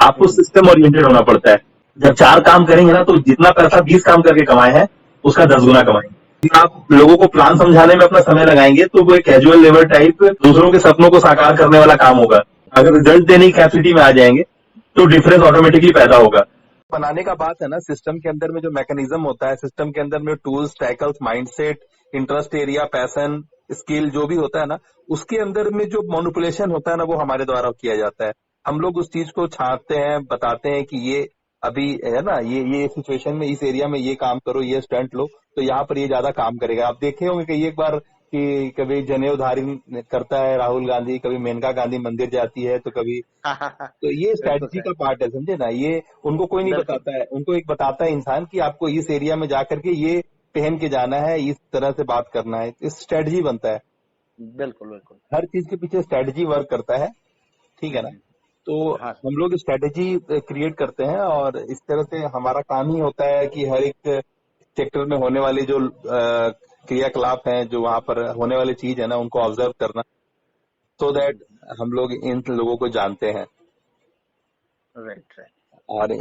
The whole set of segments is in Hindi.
आपको सिस्टम ओरिएंटेड होना पड़ता है। जब 4 काम करेंगे ना तो जितना पैसा 20 काम करके कमाए हैं उसका 10 गुना कमाएंगे। यदि आप लोगों को प्लान समझाने में अपना समय लगाएंगे तो वो एक कैजुअल लेबर टाइप दूसरों के सपनों को साकार करने वाला काम होगा। अगर रिजल्ट देने की कैपेसिटी में आ जाएंगे तो डिफरेंस ऑटोमेटिकली पैदा होगा। बनाने का बात है ना, सिस्टम के अंदर में जो मैकेनिज्म होता है, सिस्टम के अंदर में tools, tackles, mindset, interest area, passion, skill जो भी होता है ना, उसके अंदर में जो मैनिपुलेशन होता है ना वो हमारे द्वारा किया जाता है। हम लोग उस चीज को छांटते हैं, बताते हैं कि ये अभी है ना, ये सिचुएशन में इस एरिया में ये काम करो, ये स्टंट लो तो यहाँ पर ये ज्यादा काम करेगा। आप देखे होंगे कि एक बार कि कभी जनेऊ धारण करता है राहुल गांधी, कभी मेनका गांधी मंदिर जाती है, तो कभी तो ये बिल्कुल स्ट्रैटेजी सर। का पार्ट है, समझे ना। ये उनको कोई नहीं बिल्कुल बताता है, उनको एक बताता है इंसान कि आपको इस एरिया में जाकर के ये पहन के जाना है, इस तरह से बात करना है, इस स्ट्रैटेजी बनता है। बिल्कुल बिल्कुल। हर चीज के पीछे स्ट्रैटेजी वर्क करता है, ठीक है ना। तो हाँ हम लोग स्ट्रैटेजी क्रिएट करते हैं और इस तरह से हमारा काम ही होता है कि हर एक सेक्टर में होने वाली जो क्रियाकलाप हैं, जो वहां पर होने वाली चीज है ना, उनको ऑब्जर्व करना, सो दैट हम लोग इन लोगों को जानते हैं। Right right. और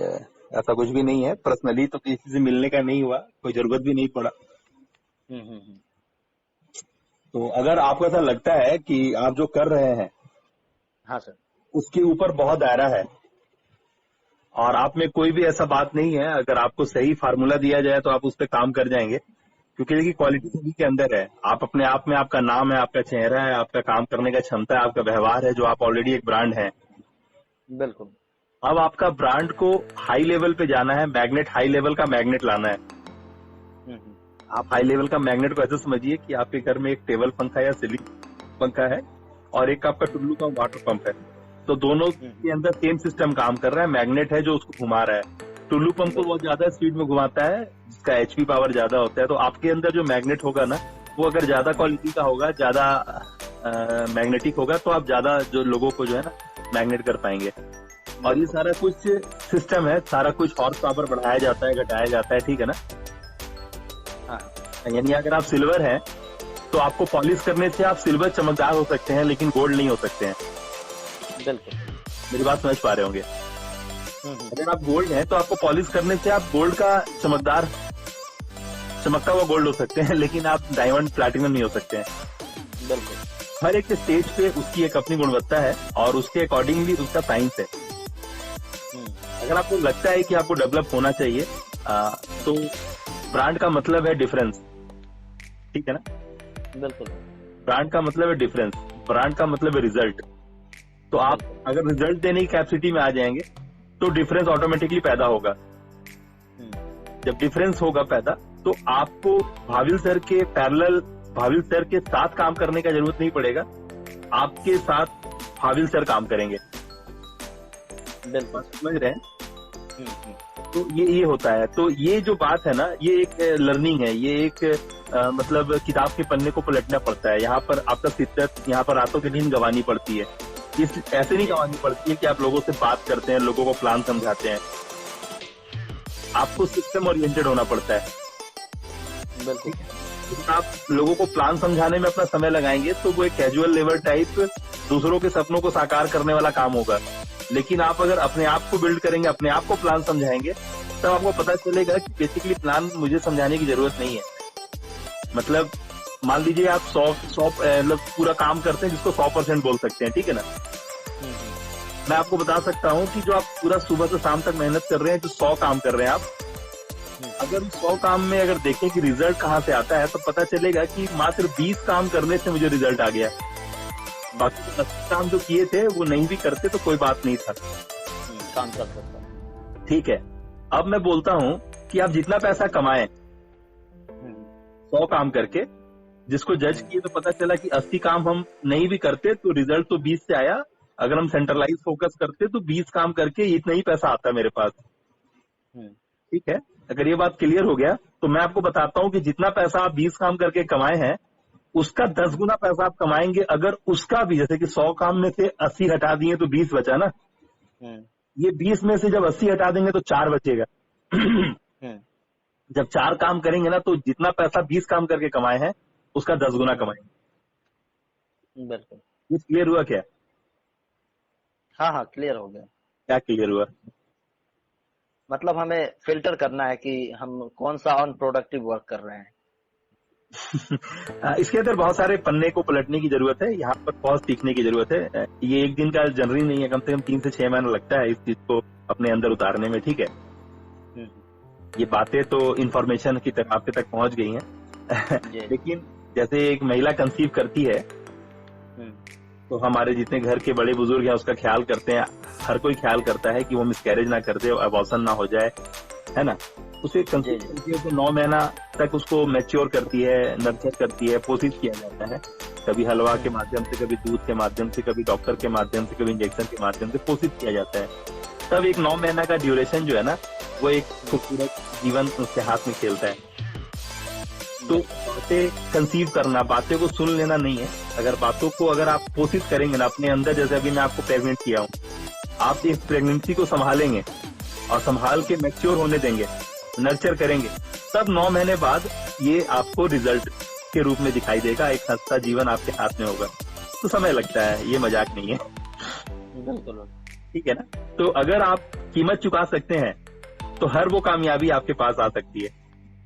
ऐसा कुछ भी नहीं है, पर्सनली तो किसी से मिलने का नहीं हुआ, कोई जरूरत भी नहीं पड़ा। हम्म। तो अगर आपको ऐसा लगता है कि आप जो कर रहे हैं हाँ सर। उसके ऊपर बहुत दायरा है और आप में कोई भी ऐसा बात नहीं है, अगर आपको सही फार्मूला दिया जाए तो आप उस पर काम कर जाएंगे। क्योंकि देखिए क्वालिटी सभी के अंदर है। आप अपने आप में, आपका नाम है, आपका चेहरा है, आपका काम करने का क्षमता है, आपका व्यवहार है, जो आप ऑलरेडी एक ब्रांड है। बिल्कुल। अब आपका ब्रांड को हाई लेवल पे जाना है, मैग्नेट, हाई लेवल का मैग्नेट लाना है। हम्म। आप हाई लेवल का मैग्नेट को ऐसे समझिए कि आपके घर में एक टेबल पंखा या सीलिंग पंखा है और एक आपका टुल्लू का वाटर पंप है। तो दोनों के अंदर सेम सिस्टम काम कर रहा है। मैग्नेट है जो उसको घुमा रहा है, टुल्लू पंप को बहुत ज्यादा स्पीड में घुमाता है, जिसका एचपी पावर ज्यादा होता है। तो आपके अंदर जो मैग्नेट होगा ना, वो अगर ज्यादा क्वालिटी का होगा, ज्यादा मैग्नेटिक होगा, तो आप ज्यादा जो लोगों को जो है ना मैग्नेट कर पाएंगे। और ये सारा कुछ सिस्टम है, सारा कुछ हॉर्स पावर बढ़ाया जाता है, घटाया जाता है, ठीक है ना। हाँ। यानी अगर आप सिल्वर हैं तो आपको पॉलिश करने से आप सिल्वर चमकदार हो सकते हैं, लेकिन गोल्ड नहीं हो सकते हैं। बिल्कुल। मेरी बात समझ पा रहे होंगे। अगर आप गोल्ड हैं तो आपको पॉलिश करने से आप गोल्ड का चमकदार, चमकता हुआ गोल्ड हो सकते हैं, लेकिन आप डायमंड, प्लैटिनम नहीं हो सकते हैं। बिल्कुल। हर एक स्टेज पे उसकी एक अपनी गुणवत्ता है और उसके अकॉर्डिंगली उसका साइंस है। अगर आपको लगता है कि आपको डेवलप होना चाहिए तो ब्रांड का मतलब है डिफरेंस, ठीक है ना। बिल्कुल। ब्रांड का मतलब है डिफरेंस, ब्रांड का मतलब है रिजल्ट। तो आप अगर रिजल्ट देने की कैपेसिटी में आ जाएंगे तो डिफरेंस ऑटोमेटिकली पैदा होगा। जब डिफरेंस होगा पैदा तो आपको भाविल सर के पैरेलल, भाविल सर के साथ काम करने का जरूरत नहीं पड़ेगा, आपके साथ भाविल सर काम करेंगे। बिल्कुल। समझ रहे हैं। तो ये होता है। तो ये जो बात है ना, ये एक लर्निंग है, ये एक मतलब किताब के पन्ने को पलटना पड़ता है। यहाँ पर आपका शिद्दत, यहाँ पर रातों की नींद गंवानी पड़ती है। इस ऐसे नहीं गंवानी पड़ती है कि आप लोगों से बात करते हैं, लोगों को प्लान समझाते हैं। आपको सिस्टम ओरिएंटेड होना पड़ता है। बिल्कुल। आप लोगों को प्लान समझाने में अपना समय लगाएंगे तो वो एक कैजुअल लेबर टाइप दूसरों के सपनों को साकार करने वाला काम होगा। लेकिन आप अगर अपने आप को बिल्ड करेंगे, अपने आप को प्लान समझाएंगे, तब आपको पता चलेगा कि बेसिकली प्लान मुझे समझाने की जरूरत नहीं है। मतलब मान लीजिए आप 100 मतलब पूरा काम करते हैं जिसको 100% बोल सकते हैं, ठीक है ना। मैं आपको बता सकता हूँ कि जो आप पूरा सुबह से शाम तक मेहनत कर रहे हैं, जो 100 काम कर रहे हैं आप, अगर 100 काम में अगर देखें कि रिजल्ट कहाँ से आता है, तो पता चलेगा कि मात्र 20 काम करने से मुझे रिजल्ट आ गया। बाकी 80 काम जो किए थे वो नहीं भी करते तो कोई बात नहीं था, काम कर सकता। ठीक है। अब मैं बोलता हूँ कि आप जितना पैसा कमाएं 100 काम करके, जिसको जज किए तो पता चला कि 80 काम हम नहीं भी करते तो रिजल्ट तो 20 से आया। अगर हम सेंट्रलाइज फोकस करते तो 20 काम करके इतना ही पैसा आता मेरे पास, ठीक है। अगर ये बात क्लियर हो गया तो मैं आपको बताता हूँ कि जितना पैसा आप 20 काम करके कमाए हैं उसका 10 गुना पैसा आप कमाएंगे। अगर उसका भी, जैसे कि 100 काम में से 80 हटा दिए तो 20 बचा ना, ये 20 में से जब 80 हटा देंगे तो 4 बचेगा। जब 4 काम करेंगे ना तो जितना पैसा 20 काम करके कमाए हैं उसका 10 गुना कमाएंगे। बिल्कुल। ये क्लियर हुआ क्या? हाँ हाँ, क्लियर हो गया। क्या क्लियर हुआ? मतलब हमें फिल्टर करना है कि हम कौन सा अनप्रोडक्टिव वर्क कर रहे हैं। इसके अंदर बहुत सारे पन्ने को पलटने की जरूरत है, यहाँ पर बहुत सीखने की जरूरत है। ये एक दिन का जर्नी नहीं है, कम से कम 3 से 6 महीना लगता है इस चीज को अपने अंदर उतारने में, ठीक है। ये बातें तो इंफॉर्मेशन की तरह आपके तक पहुंच गई हैं लेकिन जैसे एक महिला कंसीव करती है तो हमारे जितने घर के बड़े बुजुर्ग हैं उसका ख्याल करते हैं, हर कोई ख्याल करता है कि वो मिसकैरेज ना कर दे, अबॉर्शन ना हो जाए, है ना। उसे कंसीव करती है तो 9 महीना तक उसको मैच्योर करती है, नर्चर करती है, पोषित किया जाता है, कभी हलवा के माध्यम से, कभी दूध के माध्यम से, कभी डॉक्टर के माध्यम से, कभी इंजेक्शन के माध्यम से पोषित किया जाता है। तब एक 9 महीना का ड्यूरेशन जो है ना, वो एक खूबसूरत जीवन उसके हाथ में खेलता है। तो बातें कंसीव करना, बातें को सुन लेना नहीं है। अगर बातों को अगर आप पोषित करेंगे ना अपने अंदर, जैसे अभी मैं आपको प्रेग्नेंट किया हूँ, आप इस प्रेगनेंसी को संभालेंगे और संभाल के मैच्योर होने देंगे, नर्चर करेंगे, तब 9 महीने बाद ये आपको रिजल्ट के रूप में दिखाई देगा, एक हंसता जीवन आपके हाथ में होगा। तो समय लगता है, ये मजाक नहीं है, बिल्कुल ठीक है ना। तो अगर आप कीमत चुका सकते हैं तो हर वो कामयाबी आपके पास आ सकती है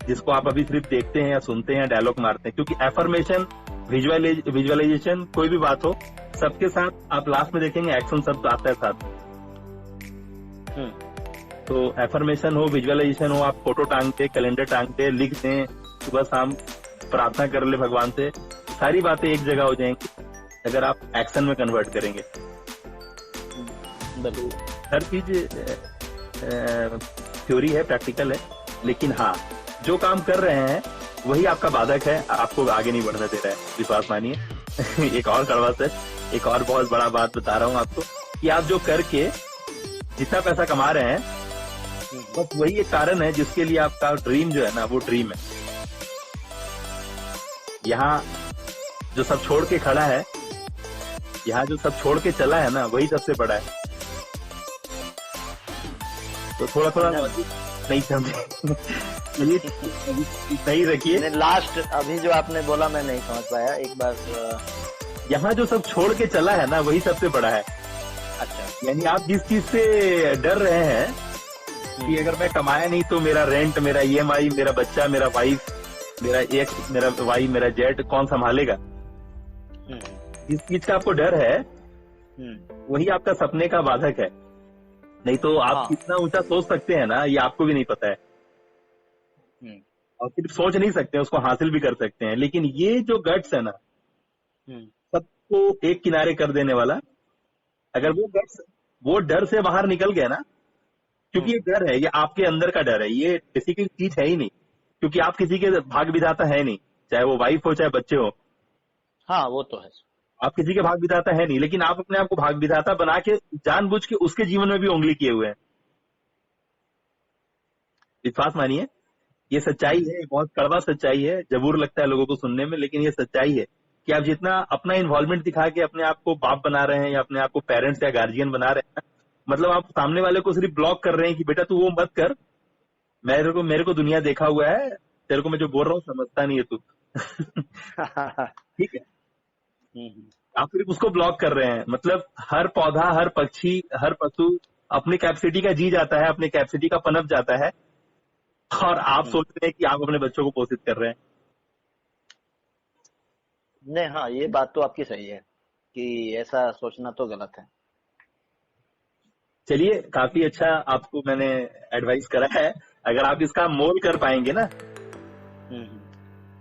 जिसको आप अभी सिर्फ देखते हैं या सुनते हैं, डायलॉग मारते हैं। क्योंकि एफर्मेशन, विजुअलाइजेशन, कोई भी बात हो, सबके साथ आप लास्ट में देखेंगे एक्शन शब्द आता है साथ। तो एफर्मेशन हो, विजुअलाइजेशन हो, आप फोटो टांगते, कैलेंडर टांगते, लिख दें, सुबह शाम प्रार्थना कर ले भगवान से, सारी बातें एक जगह हो जाएंगी अगर आप एक्शन में कन्वर्ट करेंगे। हर चीज थ्योरी है, प्रैक्टिकल है, लेकिन हाँ, जो काम कर रहे हैं वही आपका बाधक है, आपको आगे नहीं बढ़ने दे रहा है, विश्वास मानिए। एक और कड़वा सच, एक और बहुत बड़ा बात बता रहा हूँ आपको कि आप जो करके जितना पैसा कमा रहे हैं, बस वही एक कारण है जिसके लिए आपका ड्रीम जो है ना, वो ड्रीम है। यहाँ जो सब छोड़ के खड़ा है, यहाँ जो सब छोड़ के चला है ना, वही सबसे बड़ा है। तो थोड़ा थोड़ा नहीं समझे, नहीं रखिए। लास्ट अभी जो आपने बोला मैं नहीं समझ पाया, एक बार। यहाँ जो सब छोड़ के चला है ना, वही सबसे बड़ा है। अच्छा, यानी आप जिस चीज से डर रहे हैं कि अगर मैं कमाया नहीं तो मेरा रेंट, मेरा EMI, मेरा बच्चा, मेरा वाइफ, मेरा एक्स, मेरा वाई, मेरा जेट कौन संभालेगा, जिस चीज का आपको डर है वही आपका सपने का बाधक है। नहीं तो आप कितना ऊंचा सोच सकते हैं ना, ये आपको भी नहीं पता है। और सिर्फ सोच नहीं सकते, उसको हासिल भी कर सकते हैं। लेकिन ये जो गट्स है ना, सबको एक किनारे कर देने वाला, अगर वो गट्स, वो डर से बाहर निकल गया ना, क्योंकि ये डर है, ये आपके अंदर का डर है, ये बेसिकली चीज है ही नहीं, क्योंकि आप किसी के भाग विधाता है नहीं, चाहे वो वाइफ हो चाहे बच्चे हो। हाँ, वो तो है, आप किसी के भाग विधाता है नहीं, लेकिन आप अपने आप को भाग विधाता बना के जानबूझ के उसके जीवन में भी उंगली किए हुए हैं। विश्वास मानिए, ये सच्चाई है, बहुत कड़वा सच्चाई है, जबूर लगता है लोगों को सुनने में, लेकिन ये सच्चाई है कि आप जितना अपना इन्वॉल्वमेंट दिखा के अपने आप को बाप बना रहे हैं या अपने आप को पेरेंट्स या गार्जियन बना रहे हैं, मतलब आप सामने वाले को सिर्फ ब्लॉक कर रहे हैं कि बेटा तू वो मत कर, मेरे को दुनिया देखा हुआ है, तेरे को मैं जो बोल रहा हूँ समझता नहीं है तू। ठीक है, आप सिर्फ उसको ब्लॉक कर रहे हैं। मतलब हर पौधा, हर पक्षी, हर पशु अपनी कैपेसिटी का जी जाता है, अपनी कैपेसिटी का पनप जाता है, और आप सोच रहे हैं कि आप अपने बच्चों को पोषित कर रहे हैं। नहीं, हाँ, ये बात तो आपकी सही है कि ऐसा सोचना तो गलत है। चलिए, काफी अच्छा आपको मैंने एडवाइस करा है। अगर आप इसका मोल कर पाएंगे ना,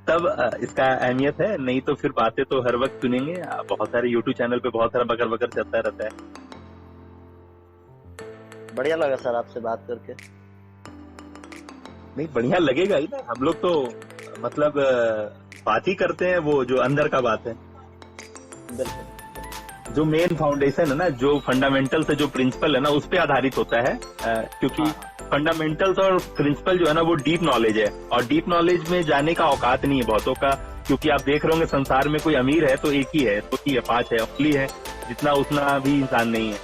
तब इसका अहमियत है, नहीं तो फिर बातें तो हर वक्त सुनेंगे। बहुत सारे YouTube चैनल पे बहुत सारा बकर बकर चलता रहता है। बढ़िया लगा सर आपसे बात करके। नहीं, बढ़िया लगेगा ही ना, हम लोग तो मतलब बात ही करते हैं वो जो अंदर का बात है। बिल्कुल, जो मेन फाउंडेशन है ना, जो फंडामेंटल से जो प्रिंसिपल है ना, उस पे आधारित होता है। क्योंकि फंडामेंटल्स और प्रिंसिपल जो है ना, वो डीप नॉलेज है, और डीप नॉलेज में जाने का औकात नहीं है बहुतों का। क्योंकि आप देख रहे होंगे संसार में कोई अमीर है तो एक ही है, 2 ही है, 5 है, उंगली है, जितना उतना भी इंसान नहीं है।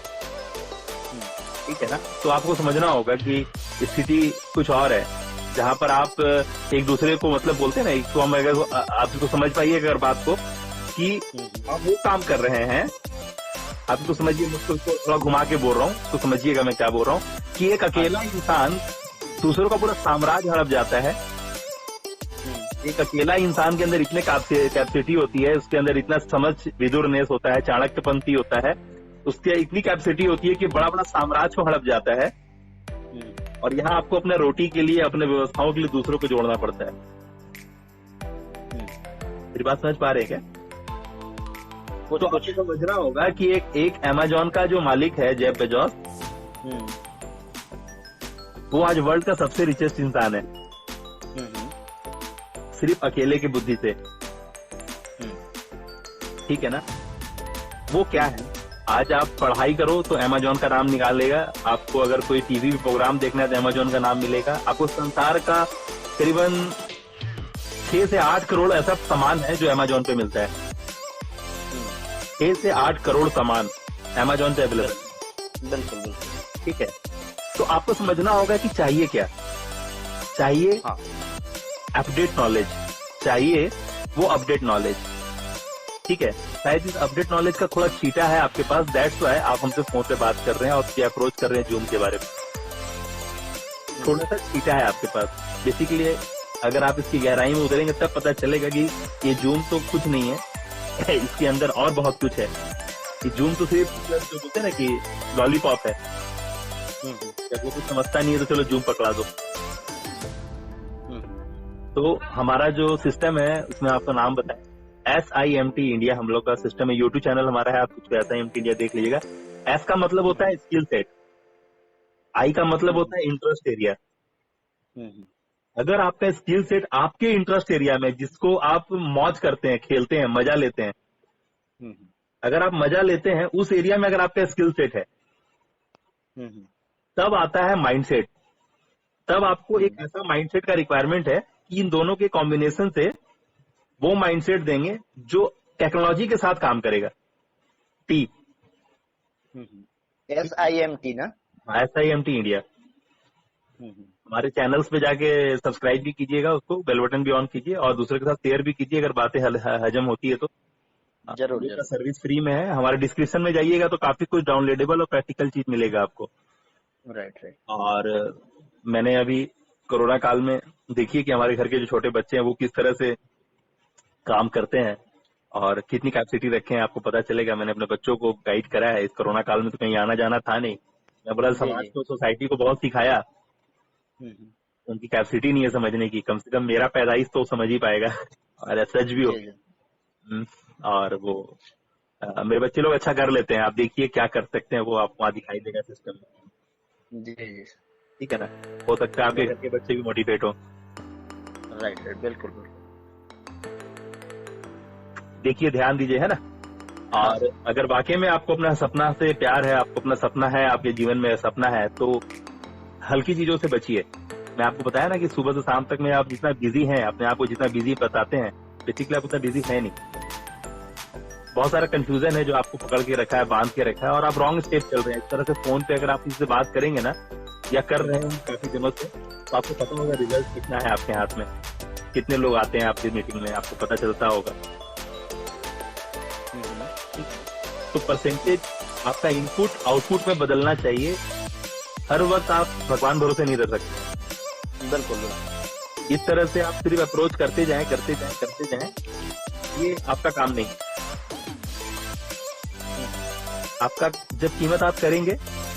ठीक है ना। तो आपको समझना होगा कि स्थिति कुछ और है, जहाँ पर आप एक दूसरे को मतलब बोलते हैं ना, एक तो हम अगर आप इसको समझ पाइए अगर बात को कि आप वो काम कर रहे हैं, आप तो समझिए, मुझको थोड़ा घुमा के बोल रहा हूँ तो समझिएगा मैं क्या बोल रहा हूँ, कि एक अकेला इंसान दूसरों का पूरा साम्राज्य हड़प जाता है। एक अकेला इंसान के अंदर इतने कैपेसिटी होती है, उसके अंदर इतना समझ विदुरनेस होता है, चाणक्यपंथी होता है, उसके इतनी कैपेसिटी होती है कि बड़ा बड़ा साम्राज्य को हड़प जाता है। और यहाँ आपको अपने रोटी के लिए, अपने व्यवस्थाओं के लिए दूसरों को जोड़ना पड़ता है। मेरी बात समझ पा रहे हैं क्या? तो आपको समझना होगा कि एक अमेजोन का जो मालिक है जेफ बेजोस, वो आज वर्ल्ड का सबसे रिचेस्ट इंसान है, सिर्फ अकेले की बुद्धि से। ठीक है ना? वो क्या है, आज आप पढ़ाई करो तो अमेजोन का नाम निकालेगा, आपको अगर कोई टीवी प्रोग्राम देखना है तो अमेजोन का नाम मिलेगा, आपको संसार का करीबन 6 से 8 करोड़ ऐसा सामान है जो अमेजोन पे मिलता है। 6 से 8 करोड़ सामान अमेजोन पे अवेलेबल। बिल्कुल। ठीक है, तो आपको समझना होगा कि चाहिए क्या। चाहिए अपडेट नॉलेज, चाहिए वो अपडेट नॉलेज। ठीक है, शायद इस अपडेट नॉलेज का थोड़ा छीटा है आपके पास, दैट्स व्हाई आप हमसे फोन पे बात कर रहे हैं और क्या अप्रोच कर रहे हैं जूम के बारे में। थोड़ा सा छीटा है आपके पास। बेसिकली अगर आप इसकी गहराई में उतरेंगे तब पता चलेगा कि ये जूम तो कुछ नहीं है, इसके अंदर और बहुत कुछ है। ये जूम तो सिर्फ जो बोलते हैं ना कि लॉलीपॉप है, जब वो कुछ समझता नहीं है तो चलो जूम पकड़ा दो। तो हमारा जो सिस्टम है उसमें आपका नाम बताएं, SIMT इंडिया हम लोग का सिस्टम है। यूट्यूब चैनल हमारा है, आप कुछ SIMT इंडिया देख लीजिएगा। S का मतलब होता है स्किल सेट, I का मतलब होता है इंटरेस्ट एरिया। अगर आपका स्किल सेट आपके इंटरेस्ट एरिया में, जिसको आप मौज करते हैं, खेलते हैं, मजा लेते हैं, अगर आप मजा लेते हैं उस एरिया में, अगर आपका स्किल सेट है, तब आता है माइंडसेट। तब आपको एक ऐसा माइंडसेट का रिक्वायरमेंट है कि इन दोनों के कॉम्बिनेशन से वो माइंडसेट देंगे जो टेक्नोलॉजी के साथ काम करेगा। टी SIMT ना? SIMT India. हमारे चैनल्स पे जाके सब्सक्राइब भी कीजिएगा, उसको बेल बटन भी ऑन कीजिए और दूसरे के साथ शेयर भी कीजिए अगर बातें हजम होती है तो। जरूर। सर्विस फ्री में है। हमारे डिस्क्रिप्शन में जाइएगा तो काफी कुछ डाउनलोडेबल और प्रैक्टिकल चीज मिलेगा आपको। राइट। और मैंने अभी कोरोना काल में देखिए कि हमारे घर के जो छोटे बच्चे हैं वो किस तरह से काम करते हैं और कितनी कैपेसिटी रखे हैं, आपको पता चलेगा। मैंने अपने बच्चों को गाइड करा है। इस कोरोना काल में तो कहीं आना जाना था नहीं, मैं बोला समाज को, सोसाइटी को बहुत सिखाया। उनकी कैपेसिटी नहीं है समझने की, कम से कम मेरा पैदाइश तो समझ ही पाएगा और सच भी हो। और वो मेरे बच्चे लोग अच्छा कर लेते हैं, आप देखिए क्या कर सकते हैं वो आपको वहां दिखाई देगा सिस्टम में। जी। ठीक है ना? हो सकता है आपके घर के बच्चे भी मोटिवेट हो। राइट, बिल्कुल। देखिए, ध्यान दीजिए, है ना? और अगर वाकई में आपको अपना सपना से प्यार है, आपको अपना सपना है, आपके जीवन में सपना है, तो हल्की चीजों से बचिए। मैं आपको बताया ना कि सुबह से शाम तक में आप जितना बिजी हैं, अपने आप को जितना बिजी बताते हैं, बेसिकली आप उतना बिजी है नहीं। बहुत सारा कंफ्यूजन है जो आपको पकड़ के रखा है, बांध के रखा है, और आप रॉन्ग स्टेप चल रहे हैं। इस तरह से फोन पे अगर आप किसी से बात करेंगे ना, या कर रहे हैं काफी दिनों से, तो आपको पता होगा रिजल्ट कितना है आपके हाथ में, कितने लोग आते हैं आपकी मीटिंग में, आपको पता चलता होगा। तो परसेंटेज आपका इनपुट आउटपुट में बदलना चाहिए। हर वक्त आप भगवान भरोसे नहीं रह सकते। बिल्कुल। इस तरह से आप सिर्फ अप्रोच करते जाएं, ये आपका काम नहीं। आपका जब कीमत आप करेंगे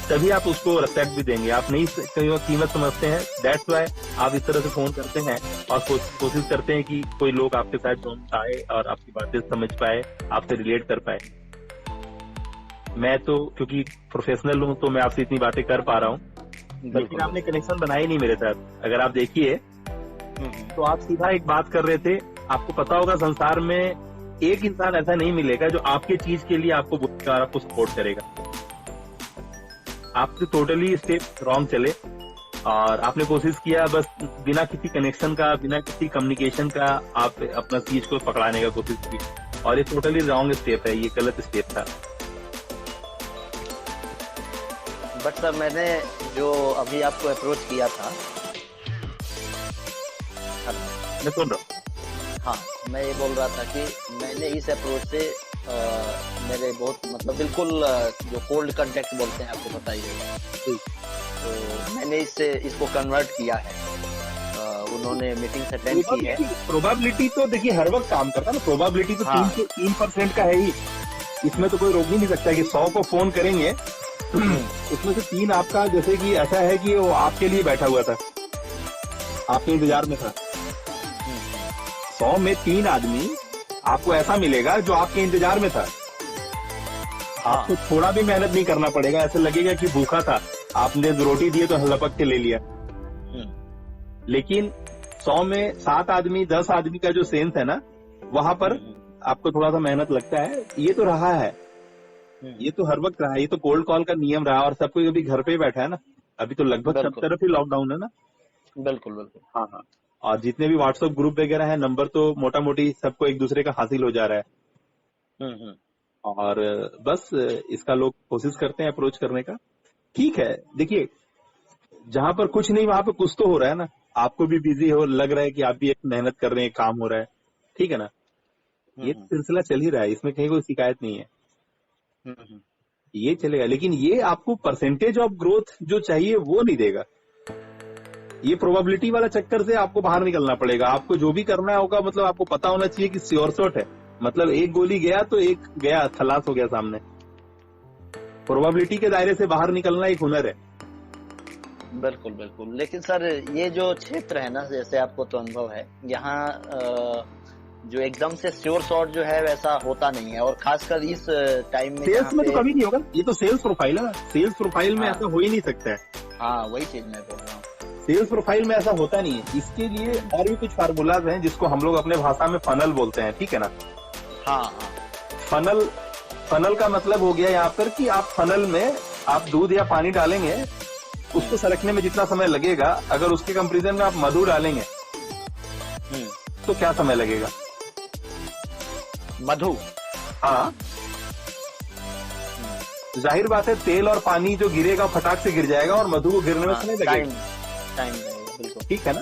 तभी आप उसको रेस्पेक्ट भी देंगे। आप नहीं कीमत समझते हैं, दैट्स व्हाई आप इस तरह से फोन करते हैं और कोशिश करते हैं कि कोई लोग आपके साथ जुड़ आए और आपकी बातें समझ पाए, आपसे रिलेट कर पाए। मैं तो क्योंकि प्रोफेशनल हूं तो मैं आपसे इतनी बातें कर पा रहा हूँ, लेकिन आपने कनेक्शन बनाई नहीं मेरे साथ। अगर आप देखिए तो आप सीधा एक बात कर रहे थे। आपको पता होगा संसार में एक इंसान ऐसा नहीं मिलेगा जो आपके चीज के लिए आपको बोलेगा और आपको सपोर्ट करेगा। आपसे टोटली स्टेप रॉन्ग चले और आपने कोशिश किया बस बिना किसी कनेक्शन का, बिना किसी कम्युनिकेशन का आप अपना चीज को पकड़ाने का कोशिश की, और ये टोटली रॉन्ग स्टेप है, ये गलत स्टेप था। बट सर, मैंने जो अभी आपको अप्रोच किया था, मैं सुन रहा हूँ। हाँ, मैं ये बोल रहा था कि मैंने इस अप्रोच से मेरे बहुत मतलब बिल्कुल जो कोल्ड कांटेक्ट बोलते हैं आपको पता ही होगा, तो मैंने इसको कन्वर्ट किया है। उन्होंने मीटिंग अटेंड की है। प्रोबेबिलिटी तो देखिए हर वक्त काम करता है ना, प्रोबेबिलिटी तो हाँ। 3% का है ही, इसमें तो कोई रोक ही नहीं सकता कि 100 को फोन करेंगे उसमें से 3 आपका, जैसे कि ऐसा है कि वो आपके लिए बैठा हुआ था, आपके इंतजार में था। 100 में 3 आदमी आपको ऐसा मिलेगा जो आपके इंतजार में था। आपको थोड़ा भी मेहनत नहीं करना पड़ेगा, ऐसे लगेगा कि भूखा था, आपने रोटी दिए तो लपक के ले लिया। लेकिन 100 में 7 आदमी 10 आदमी का जो सेंस है ना, वहां पर आपको थोड़ा सा मेहनत लगता है। ये तो रहा है, ये तो हर वक्त रहा है, ये तो कोल्ड कॉल का नियम रहा, और सब कोई अभी घर पे ही बैठा है ना, अभी तो लगभग सब तरफ ही लॉकडाउन है ना। बिल्कुल बिल्कुल। हाँ हाँ। और जितने भी व्हाट्सएप ग्रुप वगैरह है, नंबर तो मोटा मोटी सबको एक दूसरे का हासिल हो जा रहा है। और बस इसका लोग कोशिश करते हैं अप्रोच करने का। ठीक है, देखिए जहां पर कुछ नहीं वहां पर कुछ तो हो रहा है ना, आपको भी बिजी हो लग रहा है कि आप भी एक मेहनत कर रहे हैं, काम हो रहा है, ठीक है ना। ये सिलसिला चल ही रहा है, इसमें कहीं कोई शिकायत नहीं है, ये चलेगा। लेकिन ये आपको परसेंटेज ऑफ ग्रोथ जो चाहिए वो नहीं देगा। ये प्रोबेबिलिटी वाला चक्कर से आपको बाहर निकलना पड़ेगा। आपको जो भी करना होगा, मतलब आपको पता होना चाहिए कि श्योर शॉट है, मतलब एक गोली गया तो एक गया, खलास हो गया सामने। प्रोबेबिलिटी के दायरे से बाहर निकलना एक हुनर है। बिल्कुल बिल्कुल। लेकिन सर ये जो क्षेत्र है ना, जैसे आपको तो अनुभव है, यहाँ जो एकदम से श्योर शॉट जो है वैसा होता नहीं है, और खासकर इस टाइम में सेल्स में तो कभी नहीं होगा। ये तो सेल्स प्रोफाइल है, सेल्स प्रोफाइल में ऐसा हो ही नहीं सकता है। हाँ, वही चीज मैं बोल रहा हूँ, सेल्स प्रोफाइल में ऐसा होता नहीं है। इसके लिए और भी कुछ फार्मूलाज हैं जिसको हम लोग अपने भाषा में फनल बोलते हैं, ठीक है ना। हाँ। फनल का मतलब हो गया यहाँ पर कि आप फनल में आप दूध या पानी डालेंगे, उसको सरकने में जितना समय लगेगा, अगर उसके कंपेरिजन में आप मधु डालेंगे तो क्या समय लगेगा? मधु। हाँ, जाहिर बात है तेल और पानी जो गिरेगा फटाक से गिर जाएगा, और मधु को गिरने में समय लगेगा, टाइम लगेगा, बिल्कुल ठीक है ना।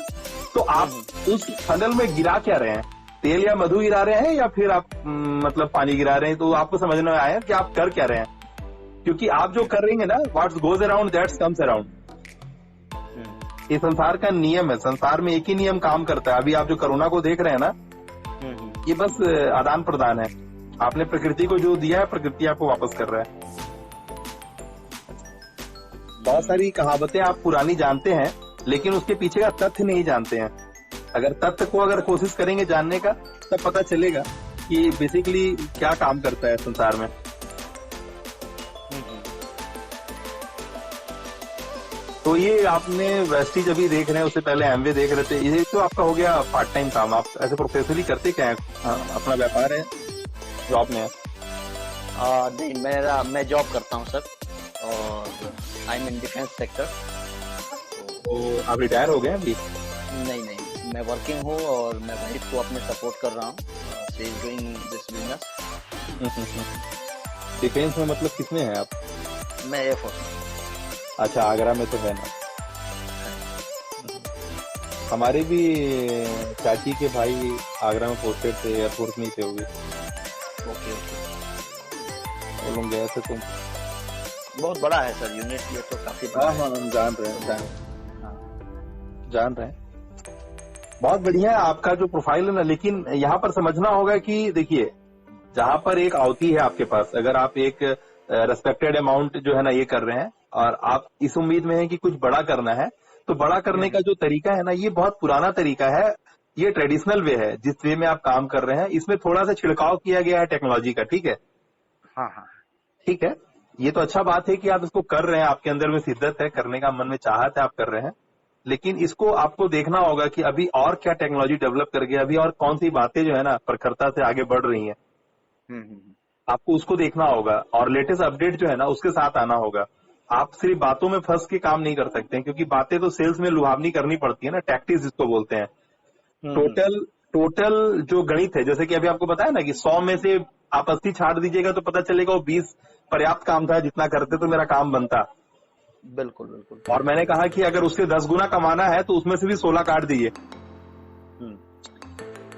तो आप उस फनल में गिरा क्या रहे हैं, तेल या मधु गिरा रहे हैं, या फिर आप मतलब पानी गिरा रहे हैं? तो आपको समझ में आया कि आप कर क्या रहे हैं, क्योंकि आप जो कर रहे हैं ना, what's goes around that's comes around. ये संसार का नियम है, संसार में एक ही नियम काम करता है। अभी आप जो कोरोना को देख रहे हैं ना, ये बस आदान प्रदान है। आपने प्रकृति को जो दिया है, प्रकृति आपको वापस कर रहा है। बहुत सारी कहावतें आप पुरानी जानते हैं, लेकिन उसके पीछे का तथ्य नहीं जानते हैं। अगर तथ्य को अगर कोशिश करेंगे जानने का, तब पता चलेगा कि बेसिकली क्या काम करता है संसार में। तो ये आपने वेस्टीज अभी देख रहे हैं, उससे पहले एमवे देख रहे थे, ये तो आपका हो गया पार्ट टाइम काम। आप ऐसे प्रोफेशनली करते क्या है? अपना व्यापार है, जॉब में है? नहीं, मैं जॉब करता हूँ सर, और I am in defence sector. तो आप रिटायर हो गए अभी? नहीं, मैं वर्किंग हूँ, और मैं वाइफ को अपने सपोर्ट कर रहा हूँ। She is doing this business. Defence में मतलब किसमें है आप? मैं एयरफोर्स में। अच्छा, आगरा में तो है ना। हमारे भी चाची के भाई आगरा में पोस्टेड थे, एयरफोर्स में थे, हुए ओके। वो लोग गए थे। तो बहुत बड़ा है सर यूनिट, ये तो काफी बड़ा है। हाँ, हम जान रहे हैं। बहुत बढ़िया है आपका जो प्रोफाइल है ना, लेकिन यहाँ पर समझना होगा कि देखिए, जहाँ पर एक आवती है आपके पास, अगर आप एक रेस्पेक्टेड अमाउंट जो है ना ये कर रहे हैं, और आप इस उम्मीद में हैं कि कुछ बड़ा करना है, तो बड़ा करने का जो तरीका है ना, ये बहुत पुराना तरीका है। ये ट्रेडिशनल वे है, जिस वे में आप काम कर रहे हैं। इसमें थोड़ा सा छिड़काव किया गया है टेक्नोलॉजी का, ठीक है। हाँ, ठीक है, ये तो अच्छा बात है कि आप इसको कर रहे हैं, आपके अंदर में शिद्दत है, करने का मन में चाहत है, आप कर रहे हैं। लेकिन इसको आपको देखना होगा कि अभी और क्या टेक्नोलॉजी डेवलप कर गया, अभी और कौन सी बातें जो है ना प्रखरता से आगे बढ़ रही हैं, आपको उसको देखना होगा, और लेटेस्ट अपडेट जो है ना उसके साथ आना होगा। आप सिर्फ बातों में फंस के काम नहीं कर सकते हैं, क्योंकि बातें तो सेल्स में लुभावनी करनी पड़ती है ना, टैक्टिक्स जिसको बोलते हैं। टोटल जो गणित है, जैसे कि अभी आपको बताया ना कि 100 में से आप 80 छाट दीजिएगा तो पता चलेगा वो 20 पर्याप्त काम था, जितना करते तो मेरा काम बनता। बिल्कुल। और मैंने कहा कि अगर उससे 10 गुना कमाना है तो उसमें से भी 16 काट दीजिए।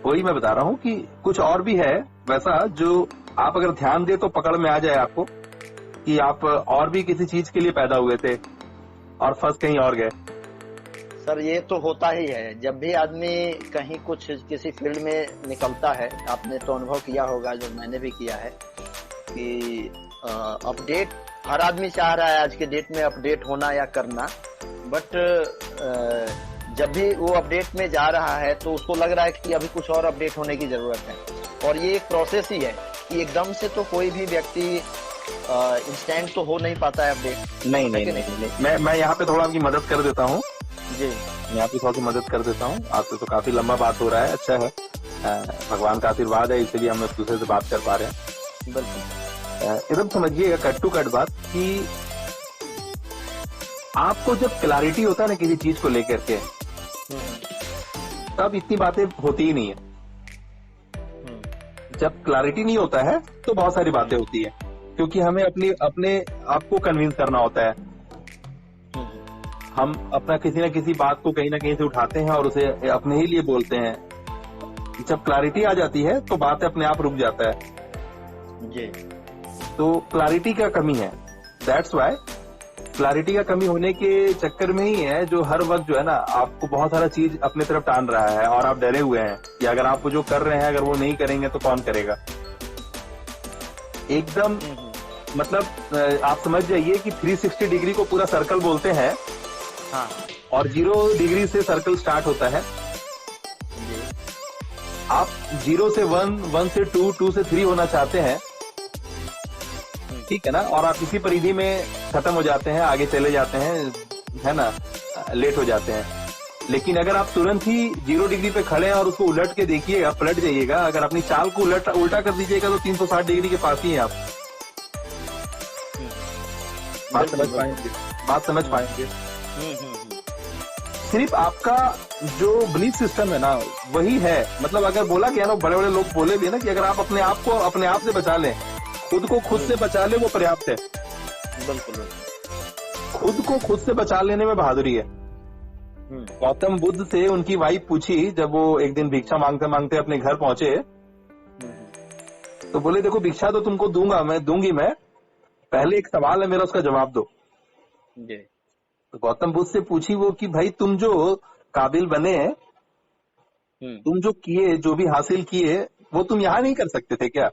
वही मैं बता रहा हूँ कि कुछ और भी है वैसा जो आप अगर ध्यान दे तो पकड़ में आ जाए आपको कि आप और भी किसी चीज के लिए पैदा हुए थे और फंस कहीं और गए। सर ये तो होता ही है, जब भी आदमी कहीं कुछ किसी फील्ड में निकलता है, आपने तो अनुभव किया होगा, जो मैंने भी किया है, कि अपडेट हर आदमी चाह रहा है आज के डेट में अपडेट होना या करना, बट जब भी वो अपडेट में जा रहा है तो उसको लग रहा है कि अभी कुछ और अपडेट होने की जरूरत है। और ये एक प्रोसेस ही है कि एकदम से तो कोई भी व्यक्ति इंस्टेंट तो हो नहीं पाता है अपडेट। नहीं, मैं यहाँ पे थोड़ा आपकी मदद कर देता हूँ जी, मैं आपकी थोड़ी मदद कर देता हूँ। आपसे तो काफी लंबा बात हो रहा है, अच्छा है, भगवान का आशीर्वाद है, इसीलिए हम एक दूसरे से बात कर पा रहे हैं। बिल्कुल। एकदम समझिएगा कट टू कट बात कि आपको जब क्लैरिटी होता है ना किसी चीज को लेकर के, तब इतनी बातें होती ही नहीं है। जब क्लैरिटी नहीं होता है तो बहुत सारी बातें होती है, क्योंकि हमें अपने आप को कन्विंस करना होता है। हम अपना किसी न किसी बात को कहीं ना कहीं से उठाते हैं और उसे अपने ही लिए बोलते हैं। जब क्लैरिटी आ जाती है तो बात अपने आप रुक जाता है। जी। तो क्लैरिटी का कमी है, दैट्स वाई क्लैरिटी का कमी होने के चक्कर में ही है जो हर वक्त जो है ना आपको बहुत सारा चीज अपने तरफ टान रहा है और आप डरे हुए हैं कि अगर आप वो जो कर रहे हैं अगर वो नहीं करेंगे तो कौन करेगा। एकदम मतलब आप समझ जाइए कि 360 डिग्री को पूरा सर्कल बोलते हैं। हाँ। और 0 डिग्री से सर्कल स्टार्ट होता है। आप 0 से 1, 1 से 2, 2 से 3 होना चाहते हैं, ठीक है ना, और आप इसी परिधि में खत्म हो जाते हैं, आगे चले जाते हैं, है ना, लेट हो जाते हैं। लेकिन अगर आप तुरंत ही 0 डिग्री पे खड़े हैं और उसको उलट के देखिएगा, पलट जाइएगा, अगर अपनी चाल को उल्टा कर दीजिएगा तो 360 डिग्री के पास ही हैं आप। बात समझ पाएंगे। सिर्फ आपका जो बिलीफ सिस्टम है ना वही है। मतलब अगर बोला गया ना, बड़े बड़े लोग बोले भी ना कि अगर आप अपने आप को अपने आप से बचा लें, खुद को खुद से बचा ले, वो पर्याप्त है। बिल्कुल। खुद को खुद से बचा लेने में बहादुरी है। गौतम बुद्ध से उनकी वाइफ पूछी, जब वो एक दिन भिक्षा मांगते मांगते अपने घर पहुंचे, तो बोले देखो भिक्षा तो तुमको दूंगी मैं, पहले एक सवाल है मेरा, उसका जवाब दो। तो गौतम बुद्ध से पूछी वो कि भाई तुम जो काबिल बने, तुम जो किए, जो भी हासिल किए, वो तुम यहाँ नहीं कर सकते थे क्या?